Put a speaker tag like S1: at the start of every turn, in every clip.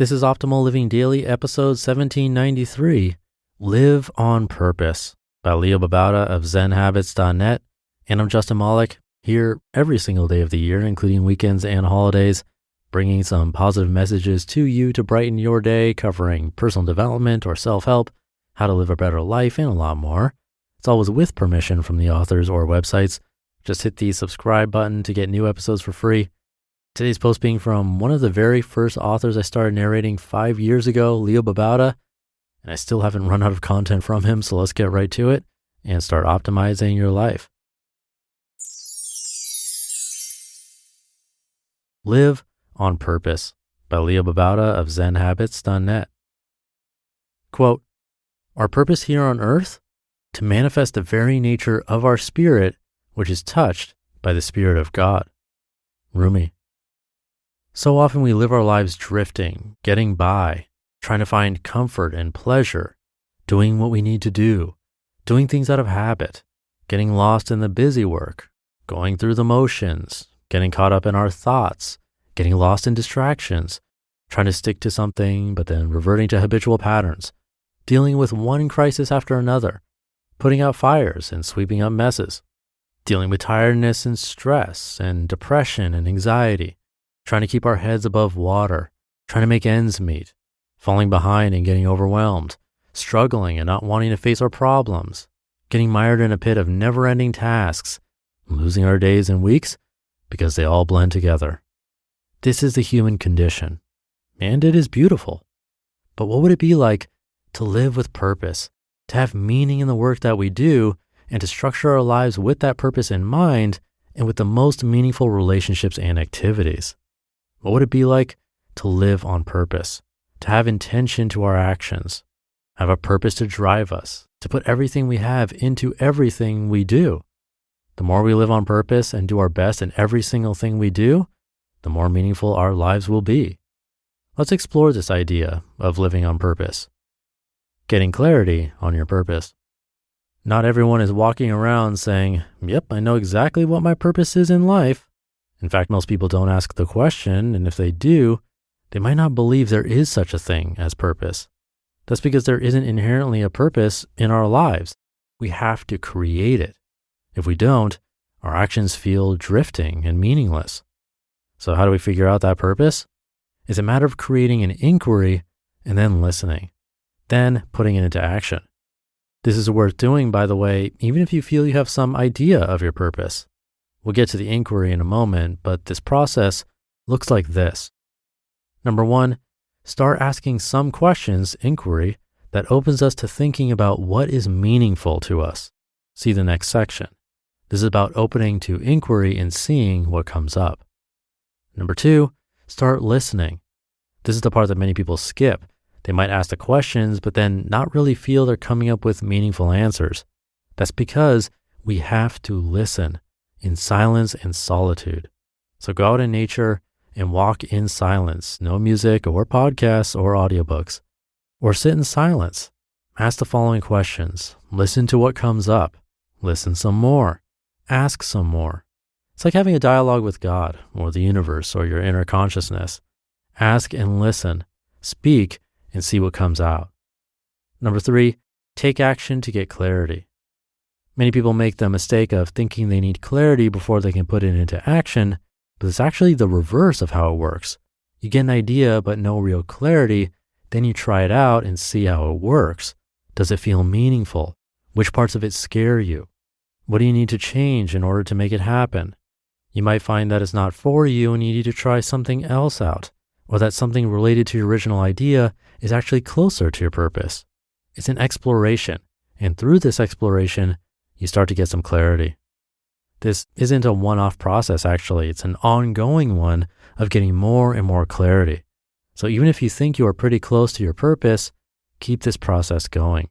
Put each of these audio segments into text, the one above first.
S1: This is Optimal Living Daily, episode 1793, Live on Purpose by Babauta of Zen Habits.net. And I'm Justin Malik, here every single day of the year, including weekends and holidays, bringing some positive messages to you to brighten your day, covering personal development or self-help, how to live a better life, and a lot more. It's always with permission from the authors or websites. Just hit the subscribe button to get new episodes for free. Today's post being from one of the very first authors I started narrating 5 years ago, Babauta, and I still haven't run out of content from him, so let's get right to it and start optimizing your life. Live on Purpose by Babauta of Zen Habits.net. Quote, "Our purpose here on earth? To manifest the very nature of our spirit, which is touched by the Spirit of God." Rumi. So often we live our lives drifting, getting by, trying to find comfort and pleasure, doing what we need to do, doing things out of habit, getting lost in the busy work, going through the motions, getting caught up in our thoughts, getting lost in distractions, trying to stick to something, but then reverting to habitual patterns, dealing with one crisis after another, putting out fires and sweeping up messes, dealing with tiredness and stress and depression and anxiety, trying to keep our heads above water, trying to make ends meet, falling behind and getting overwhelmed, struggling and not wanting to face our problems, getting mired in a pit of never-ending tasks, losing our days and weeks because they all blend together. This is the human condition, and it is beautiful. But what would it be like to live with purpose, to have meaning in the work that we do, and to structure our lives with that purpose in mind and with the most meaningful relationships and activities? What would it be like to live on purpose, to have intention to our actions, have a purpose to drive us, to put everything we have into everything we do? The more we live on purpose and do our best in every single thing we do, the more meaningful our lives will be. Let's explore this idea of living on purpose. Getting clarity on your purpose. Not everyone is walking around saying, "Yep, I know exactly what my purpose is in life." In fact, most people don't ask the question, and if they do, they might not believe there is such a thing as purpose. That's because there isn't inherently a purpose in our lives. We have to create it. If we don't, our actions feel drifting and meaningless. So how do we figure out that purpose? It's a matter of creating an inquiry and then listening, then putting it into action. This is worth doing, by the way, even if you feel you have some idea of your purpose. We'll get to the inquiry in a moment, but this process looks like this. Number one, start asking some questions, inquiry, that opens us to thinking about what is meaningful to us. See the next section. This is about opening to inquiry and seeing what comes up. Number two, start listening. This is the part that many people skip. They might ask the questions, but then not really feel they're coming up with meaningful answers. That's because we have to listen in silence and solitude. So go out in nature and walk in silence, no music or podcasts or audiobooks. Or sit in silence. Ask the following questions. Listen to what comes up. Listen some more. Ask some more. It's like having a dialogue with God or the universe or your inner consciousness. Ask and listen. Speak and see what comes out. Number three, take action to get clarity. Many people make the mistake of thinking they need clarity before they can put it into action, but it's actually the reverse of how it works. You get an idea but no real clarity, then you try it out and see how it works. Does it feel meaningful? Which parts of it scare you? What do you need to change in order to make it happen? You might find that it's not for you and you need to try something else out, or that something related to your original idea is actually closer to your purpose. It's an exploration, and through this exploration, you start to get some clarity. This isn't a one-off process, actually. It's an ongoing one of getting more and more clarity. So even if you think you are pretty close to your purpose, keep this process going.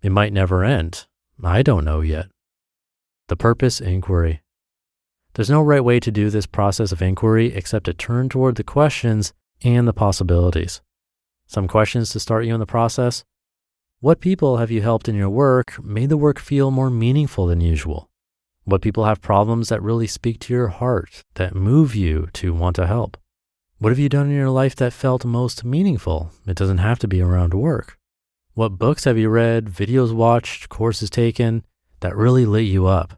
S1: It might never end. I don't know yet. The purpose inquiry. There's no right way to do this process of inquiry except to turn toward the questions and the possibilities. Some questions to start you in the process. What people have you helped in your work made the work feel more meaningful than usual? What people have problems that really speak to your heart, that move you to want to help? What have you done in your life that felt most meaningful? It doesn't have to be around work. What books have you read, videos watched, courses taken that really lit you up?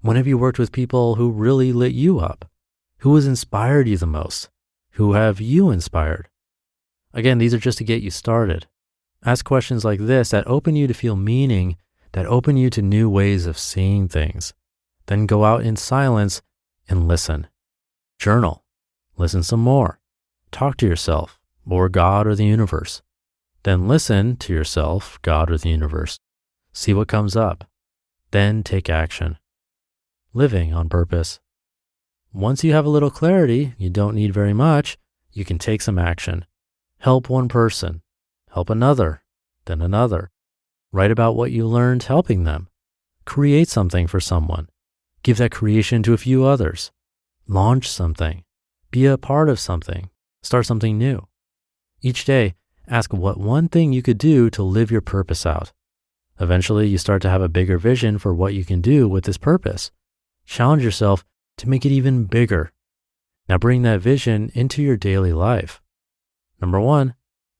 S1: When have you worked with people who really lit you up? Who has inspired you the most? Who have you inspired? Again, these are just to get you started. Ask questions like this that open you to feel meaning, that open you to new ways of seeing things. Then go out in silence and listen. Journal. Listen some more. Talk to yourself or God or the universe. Then listen to yourself, God or the universe. See what comes up. Then take action. Living on purpose. Once you have a little clarity, you don't need very much, you can take some action. Help one person. Help another. Then another. Write about what you learned helping them. Create something for someone. Give that creation to a few others. Launch something. Be a part of something. Start something new. Each day, ask what one thing you could do to live your purpose out. Eventually, you start to have a bigger vision for what you can do with this purpose. Challenge yourself to make it even bigger. Now bring that vision into your daily life. Number 1,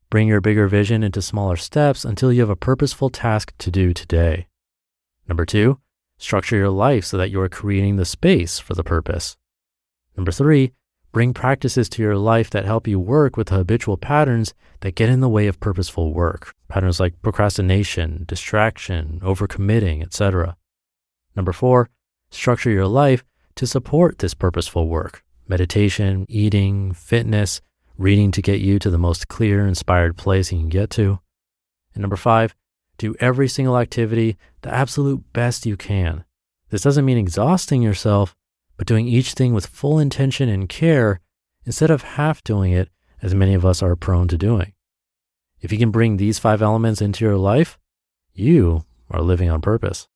S1: bring your bigger vision into smaller steps until you have a purposeful task to do today. Number 2, structure your life so that you are creating the space for the purpose. Number 3, bring practices to your life that help you work with the habitual patterns that get in the way of purposeful work. Patterns like procrastination, distraction, overcommitting, etc. Number 4, structure your life to support this purposeful work. Meditation, eating, fitness, reading to get you to the most clear, inspired place you can get to. And number 5, do every single activity the absolute best you can. This doesn't mean exhausting yourself, but doing each thing with full intention and care instead of half doing it as many of us are prone to doing. If you can bring these 5 elements into your life, you are living on purpose.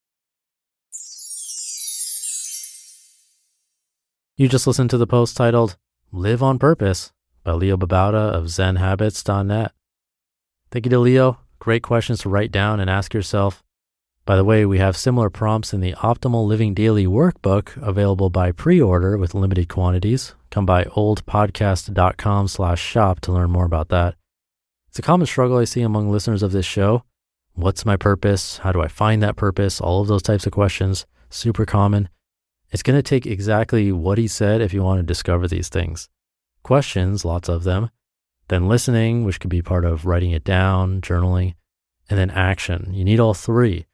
S1: You just listened to the post titled Live on Purpose by Babauta of Zen Habits.net. Thank you to Leo. Great questions to write down and ask yourself. By the way, we have similar prompts in the Optimal Living Daily Workbook available by pre-order with limited quantities. Come by oldpodcast.com/shop to learn more about that. It's a common struggle I see among listeners of this show. What's my purpose? How do I find that purpose? All of those types of questions, super common. It's going to take exactly what he said if you want to discover these things. Questions, lots of them. Then listening, which could be part of writing it down, journaling, and then action. You need all 3.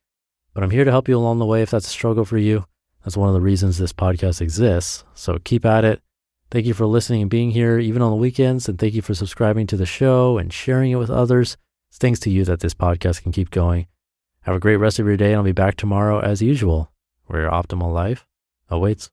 S1: But I'm here to help you along the way if that's a struggle for you. That's one of the reasons this podcast exists. So keep at it. Thank you for listening and being here, even on the weekends. And thank you for subscribing to the show and sharing it with others. It's thanks to you that this podcast can keep going. Have a great rest of your day, and I'll be back tomorrow as usual, where your optimal life awaits.